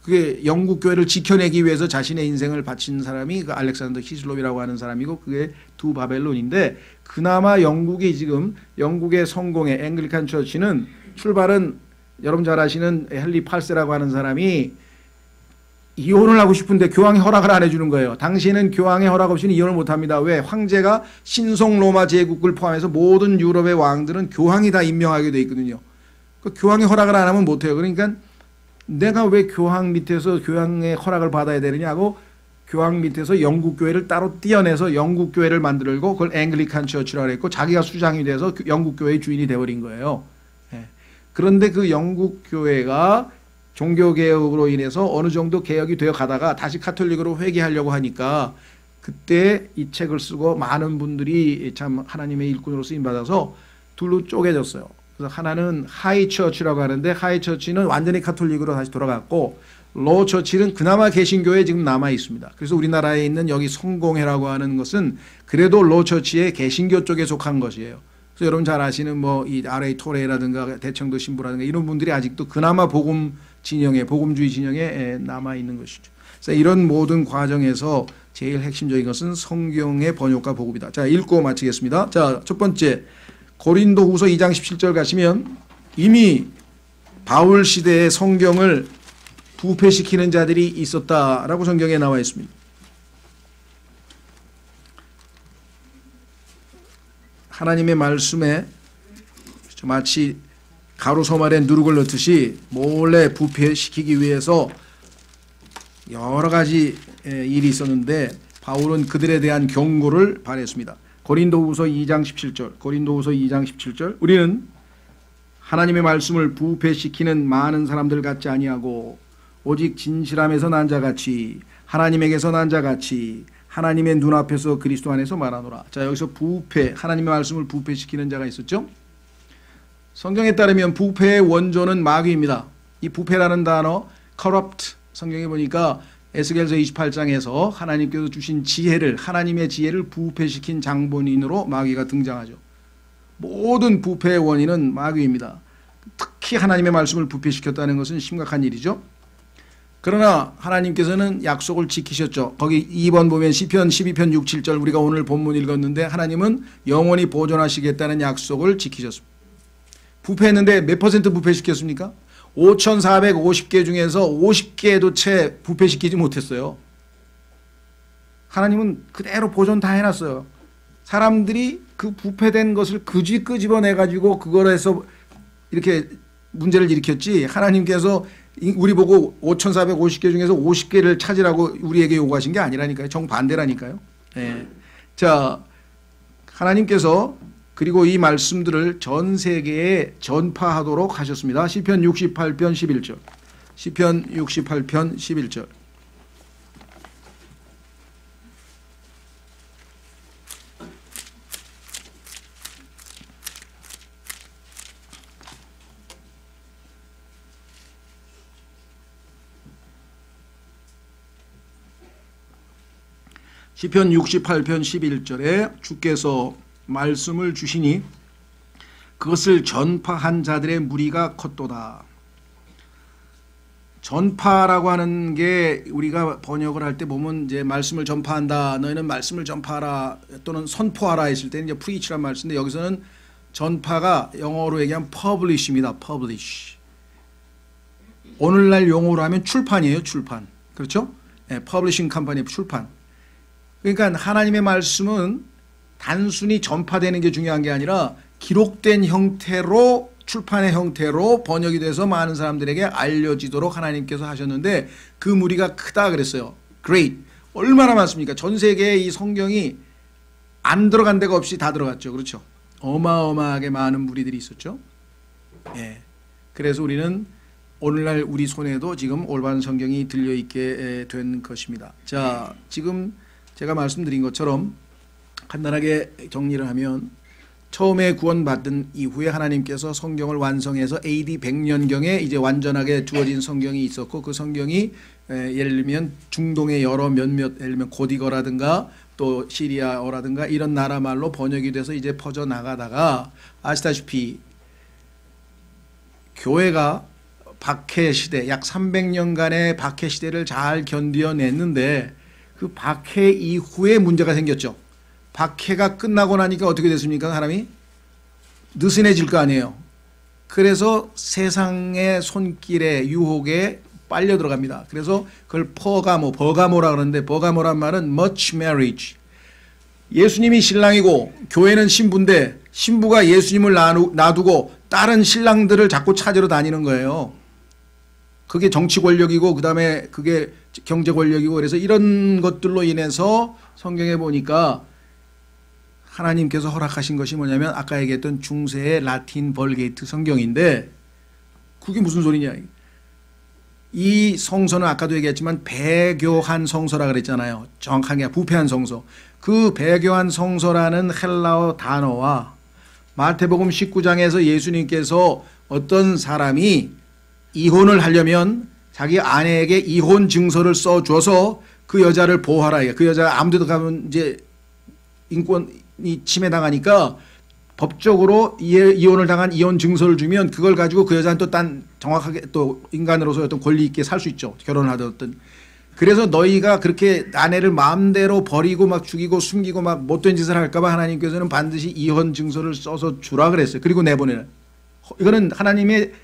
그게 영국 교회를 지켜내기 위해서 자신의 인생을 바친 사람이 그 알렉산더 히슬롭이라고 하는 사람이고 그게 두 바벨론인데 그나마 영국이 지금 영국의 성공의 앵글리칸 처치는 출발은 여러분 잘 아시는 헨리 8세라고 하는 사람이 이혼을 하고 싶은데 교황이 허락을 안 해주는 거예요. 당시에는 교황의 허락 없이는 이혼을 못합니다. 왜? 황제가 신성 로마 제국을 포함해서 모든 유럽의 왕들은 교황이 다 임명하게 돼 있거든요. 그 교황이 허락을 안 하면 못해요. 그러니까 내가 왜 교황 밑에서 교황의 허락을 받아야 되느냐고 교황 밑에서 영국 교회를 따로 떼어내서 영국 교회를 만들고 그걸 앵글리칸 처치라고 했고 자기가 수장이 돼서 영국 교회의 주인이 돼버린 거예요. 그런데 그 영국 교회가 종교개혁으로 인해서 어느 정도 개혁이 되어 가다가 다시 카톨릭으로 회귀하려고 하니까 그때 이 책을 쓰고 많은 분들이 참 하나님의 일꾼으로 쓰임받아서 둘로 쪼개졌어요. 그래서 하나는 하이처치라고 하는데 하이처치는 완전히 카톨릭으로 다시 돌아갔고 로 처치는 그나마 개신교에 지금 남아 있습니다. 그래서 우리나라에 있는 여기 성공회라고 하는 것은 그래도 로 처치의 개신교 쪽에 속한 것이에요. 그래서 여러분 잘 아시는 뭐 이 RA 토레라든가 대청도 신부라든가 이런 분들이 아직도 그나마 복음 진영에, 복음주의 진영에 남아 있는 것이죠. 그래서 이런 모든 과정에서 제일 핵심적인 것은 성경의 번역과 보급이다. 자, 읽고 마치겠습니다. 자, 첫 번째 고린도후서 2장 17절 가시면 이미 바울 시대의 성경을 부패시키는 자들이 있었다라고 성경에 나와 있습니다. 하나님의 말씀에 마치 가루 소말에 누룩을 넣듯이 몰래 부패시키기 위해서 여러 가지 일이 있었는데 바울은 그들에 대한 경고를 발했습니다. 고린도후서 2장 17절, 고린도후서 2장 17절. 우리는 하나님의 말씀을 부패시키는 많은 사람들 같지 아니하고 오직 진실함에서 난 자같이 하나님에게서 난 자같이 하나님의 눈앞에서 그리스도 안에서 말하노라. 자, 여기서 부패, 하나님의 말씀을 부패시키는 자가 있었죠. 성경에 따르면 부패의 원조는 마귀입니다. 이 부패라는 단어 corrupt, 성경에 보니까 에스겔서 28장에서 하나님께서 주신 지혜를, 하나님의 지혜를 부패시킨 장본인으로 마귀가 등장하죠. 모든 부패의 원인은 마귀입니다. 특히 하나님의 말씀을 부패시켰다는 것은 심각한 일이죠. 그러나 하나님께서는 약속을 지키셨죠. 거기 2번 보면 시편 12편 6, 7절 우리가 오늘 본문 읽었는데 하나님은 영원히 보존하시겠다는 약속을 지키셨습니다. 부패했는데 몇 퍼센트 부패시켰습니까? 5,450개 중에서 50개도 채 부패시키지 못했어요. 하나님은 그대로 보존 다 해놨어요. 사람들이 그 부패된 것을 끄집어내가지고 그걸 해서 이렇게 문제를 일으켰지, 하나님께서 우리 보고 5,450개 중에서 50개를 찾으라고 우리에게 요구하신 게 아니라니까요. 정반대라니까요. 네. 자, 하나님께서 그리고 이 말씀들을 전 세계에 전파하도록 하셨습니다. 시편 68편 11절. 시편 68편 11절. 시편 68편 11절에 주께서 말씀을 주시니 그것을 전파한 자들의 무리가 컸도다. 전파라고 하는 게 우리가 번역을 할 때 보면 이제 말씀을 전파한다, 너희는 말씀을 전파하라 또는 선포하라 했을 때는 이제 preach란 말 쓰는데 여기서는 전파가 영어로 얘기하면 publish입니다. publish. 오늘날 용어로 하면 출판이에요. 출판. 그렇죠? 네, publishing 컴퍼니 출판. 그러니까 하나님의 말씀은 단순히 전파되는 게 중요한 게 아니라 기록된 형태로, 출판의 형태로 번역이 돼서 많은 사람들에게 알려지도록 하나님께서 하셨는데 그 무리가 크다 그랬어요. Great. 얼마나 많습니까? 전 세계에 이 성경이 안 들어간 데가 없이 다 들어갔죠. 그렇죠? 어마어마하게 많은 무리들이 있었죠. 예. 그래서 우리는 오늘날 우리 손에도 지금 올바른 성경이 들려있게 된 것입니다. 자, 지금 제가 말씀드린 것처럼 간단하게 정리를 하면 처음에 구원받은 이후에 하나님께서 성경을 완성해서 AD 100년경에 이제 완전하게 주어진 성경이 있었고 그 성경이 예를 들면 중동의 여러 몇몇 예를 들면 고디거라든가 또 시리아어라든가 이런 나라 말로 번역이 돼서 이제 퍼져나가다가 아시다시피 교회가 박해 시대 약 300년간의 박해 시대를 잘 견뎌냈는데 그 박해 이후에 문제가 생겼죠. 박해가 끝나고 나니까 어떻게 됐습니까? 사람이 느슨해질 거 아니에요. 그래서 세상의 손길에 유혹에 빨려 들어갑니다. 그래서 그걸 버가모라 그러는데 버가모란 말은 much marriage. 예수님이 신랑이고 교회는 신부인데 신부가 예수님을 놔두고 다른 신랑들을 자꾸 찾으러 다니는 거예요. 그게 정치 권력이고 그 다음에 그게 경제 권력이고 그래서 이런 것들로 인해서 성경에 보니까 하나님께서 허락하신 것이 뭐냐면 아까 얘기했던 중세의 라틴 벌게이트 성경인데 그게 무슨 소리냐. 이 성서는 아까도 얘기했지만 배교한 성서라 그랬잖아요. 정확하게 부패한 성서. 그 배교한 성서라는 헬라어 단어와 마태복음 19장에서 예수님께서 어떤 사람이 이혼을 하려면 자기 아내에게 이혼 증서를 써줘서 그 여자를 보호하라. 그 여자가 아무 데도 가면 이제 인권이 침해당하니까 법적으로 이혼을 당한 이혼 증서를 주면 그걸 가지고 그 여자는 또 정확하게 또 인간으로서 어떤 권리 있게 살 수 있죠. 결혼을 하든 어떤. 그래서 너희가 그렇게 아내를 마음대로 버리고 막 죽이고 숨기고 막 못된 짓을 할까봐 하나님께서는 반드시 이혼 증서를 써서 주라 그랬어요. 그리고 내보내라. 이거는 하나님의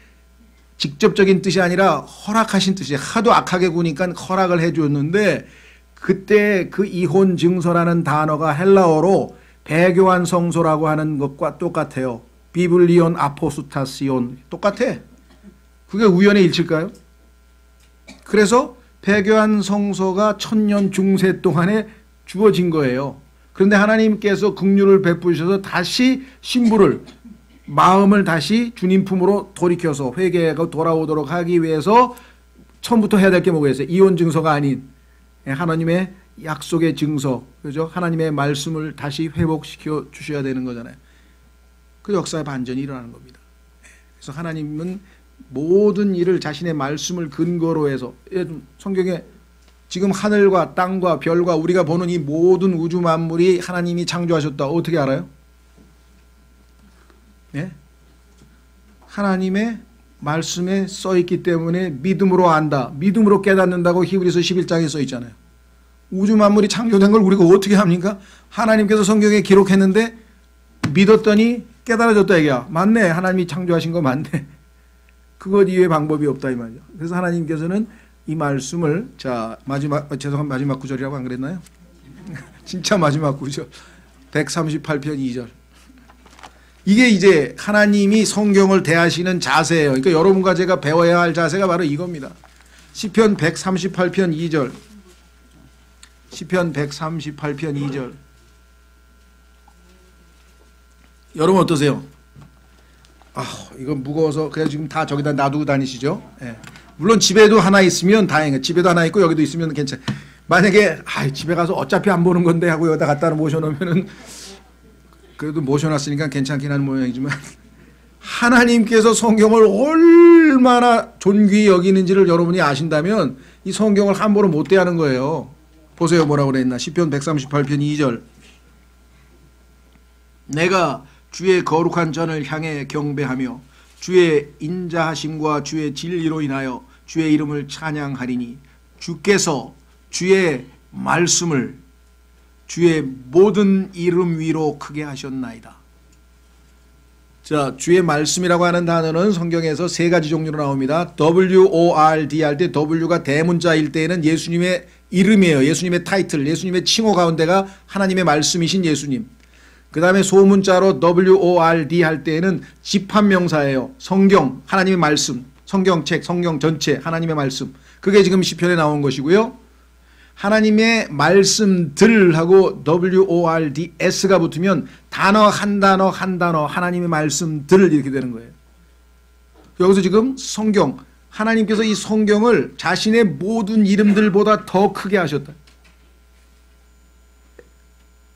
직접적인 뜻이 아니라 허락하신 뜻이에요. 하도 악하게 구니까 허락을 해줬는데 그때 그 이혼 증서라는 단어가 헬라어로 배교한 성소라고 하는 것과 똑같아요. 비블리온 아포스타시온 똑같아. 그게 우연의 일치일까요? 그래서 배교한 성소가 1000년 중세 동안에 주어진 거예요. 그런데 하나님께서 긍휼을 베푸셔서 다시 신부를 마음을 다시 주님 품으로 돌이켜서 회개하고 돌아오도록 하기 위해서 처음부터 해야 될 게 뭐겠어요? 이혼 증서가 아닌 하나님의 약속의 증서, 그죠? 하나님의 말씀을 다시 회복시켜 주셔야 되는 거잖아요. 그 역사의 반전이 일어나는 겁니다. 그래서 하나님은 모든 일을 자신의 말씀을 근거로 해서 성경에 지금 하늘과 땅과 별과 우리가 보는 이 모든 우주 만물이 하나님이 창조하셨다. 어떻게 알아요? 네? 하나님의 말씀에 써있기 때문에 믿음으로 안다. 믿음으로 깨닫는다고 히브리서 11장에 써있잖아요. 우주 만물이 창조된 걸 우리가 어떻게 합니까? 하나님께서 성경에 기록했는데 믿었더니 깨달아졌다 얘기야. 맞네. 하나님이 창조하신 거 맞네. 그것 이외에 방법이 없다 이 말이죠. 그래서 하나님께서는 이 말씀을 죄송한 마지막 구절이라고 안 그랬나요? 진짜 마지막 구절 138편 2절 이게 이제 하나님이 성경을 대하시는 자세예요. 그러니까 여러분과 제가 배워야 할 자세가 바로 이겁니다. 시편 138편 2절 시편 138편 2절 여러분 어떠세요? 이건 무거워서 그냥 지금 다 저기다 놔두고 다니시죠? 예. 물론 집에도 하나 있으면 다행이에요. 집에도 하나 있고 여기도 있으면 괜찮아요. 만약에 집에 가서 어차피 안 보는 건데 하고 여기다 갖다 모셔놓으면은 그래도 모셔놨으니까 괜찮긴 한 모양이지만 하나님께서 성경을 얼마나 존귀히 여기는지를 여러분이 아신다면 이 성경을 함부로 못 대하는 거예요. 보세요 뭐라고 그랬나. 시편 138편 2절 내가 주의 거룩한 전을 향해 경배하며 주의 인자하심과 주의 진리로 인하여 주의 이름을 찬양하리니 주께서 주의 말씀을 주의 모든 이름 위로 크게 하셨나이다. 자, 주의 말씀이라고 하는 단어는 성경에서 세 가지 종류로 나옵니다. WORD 할 때 W가 대문자일 때에는 예수님의 이름이에요. 예수님의 타이틀, 예수님의 칭호 가운데가 하나님의 말씀이신 예수님. 그 다음에 소문자로 WORD 할 때에는 집합명사예요. 성경, 하나님의 말씀, 성경책, 성경 전체, 하나님의 말씀. 그게 지금 시편에 나온 것이고요. 하나님의 말씀들하고 WORDS가 붙으면 단어 한 단어 한 단어 하나님의 말씀들 이렇게 되는 거예요. 여기서 지금 성경, 하나님께서 이 성경을 자신의 모든 이름들보다 더 크게 하셨다.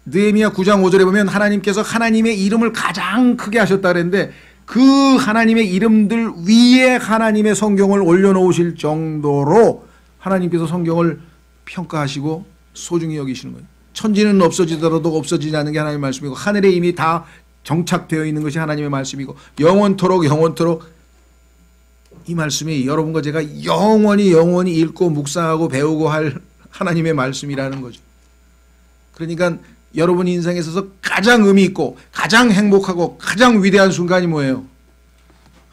느헤미야 9장 5절에 보면 하나님께서 하나님의 이름을 가장 크게 하셨다 그랬는데 그 하나님의 이름들 위에 하나님의 성경을 올려놓으실 정도로 하나님께서 성경을 평가하시고 소중히 여기시는 거예요. 천지는 없어지더라도 없어지지 않는 게 하나님의 말씀이고 하늘에 이미 다 정착되어 있는 것이 하나님의 말씀이고 영원토록 이 말씀이 여러분과 제가 영원히 읽고 묵상하고 배우고 할 하나님의 말씀이라는 거죠. 그러니까 여러분 인생에 있어서 가장 의미 있고 가장 행복하고 가장 위대한 순간이 뭐예요?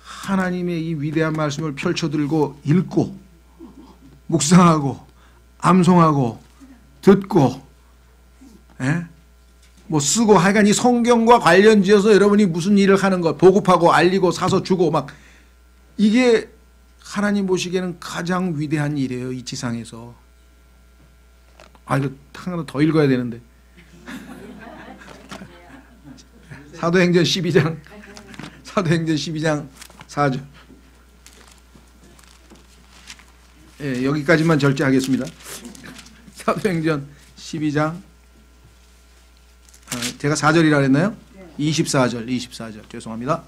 하나님의 이 위대한 말씀을 펼쳐들고 읽고 묵상하고 암송하고 듣고 뭐 쓰고 하여간 이 성경과 관련지어서 여러분이 무슨 일을 하는 것 보급하고 알리고 사서 주고 막 이게 하나님 보시기에는 가장 위대한 일이에요. 이 지상에서. 이거 하나 더 읽어야 되는데 사도행전 12장 4절 여기까지만 절제하겠습니다. 사도행전 12장 제가 4절이라 했나요? 24절 죄송합니다.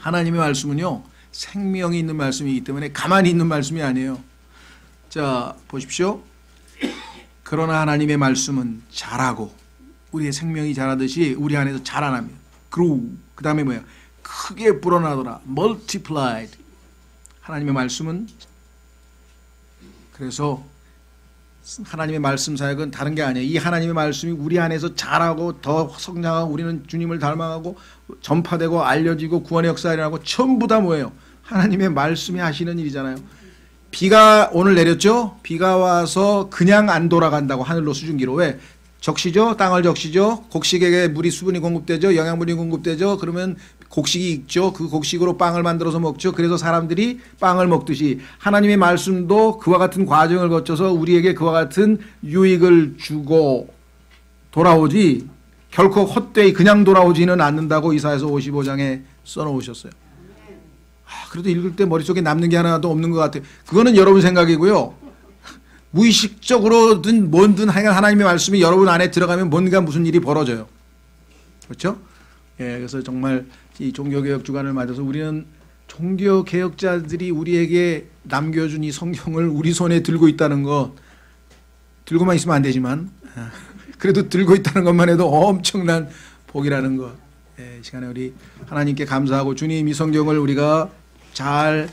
하나님의 말씀은요, 생명이 있는 말씀이기 때문에 가만히 있는 말씀이 아니에요. 자, 보십시오. 그러나 하나님의 말씀은 자라고, 우리의 생명이 자라듯이 우리 안에서 자라납니다. grow. 그 다음에 뭐야? 크게 불어나더라. multiplied. 하나님의 말씀은, 그래서 하나님의 말씀 사역은 다른 게 아니에요. 이 하나님의 말씀이 우리 안에서 자라고 더 성장하고 우리는 주님을 닮아가고 전파되고 알려지고 구원의 역사가 일어나고 전부 다 뭐예요? 하나님의 말씀이 하시는 일이잖아요. 비가 오늘 내렸죠? 비가 와서 그냥 안 돌아간다고 하늘로 수증기로. 왜? 적시죠? 땅을 적시죠? 곡식에게 물이 수분이 공급되죠? 영양분이 공급되죠? 그러면 곡식이 익죠? 그 곡식으로 빵을 만들어서 먹죠? 그래서 사람들이 빵을 먹듯이 하나님의 말씀도 그와 같은 과정을 거쳐서 우리에게 그와 같은 유익을 주고 돌아오지, 결코 헛되이 그냥 돌아오지는 않는다고 이사야서 55장에 써놓으셨어요. 그래도 읽을 때 머릿속에 남는 게 하나도 없는 것 같아요. 그거는 여러분 생각이고요. 무의식적으로든 뭔든 하나님의 말씀이 여러분 안에 들어가면 뭔가 무슨 일이 벌어져요. 그렇죠? 예, 그래서 정말 이 종교개혁 주간을 맞아서 우리는 종교개혁자들이 우리에게 남겨준 이 성경을 우리 손에 들고 있다는 것, 들고만 있으면 안 되지만 그래도 들고 있다는 것만 해도 엄청난 복이라는 것. 예, 이 시간에 우리 하나님께 감사하고 주님 이 성경을 우리가 잘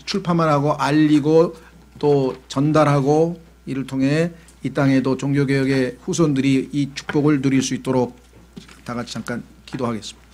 출판만 하고 알리고 또 전달하고 이를 통해 이 땅에도 종교개혁의 후손들이 이 축복을 누릴 수 있도록 다 같이 잠깐 기도하겠습니다.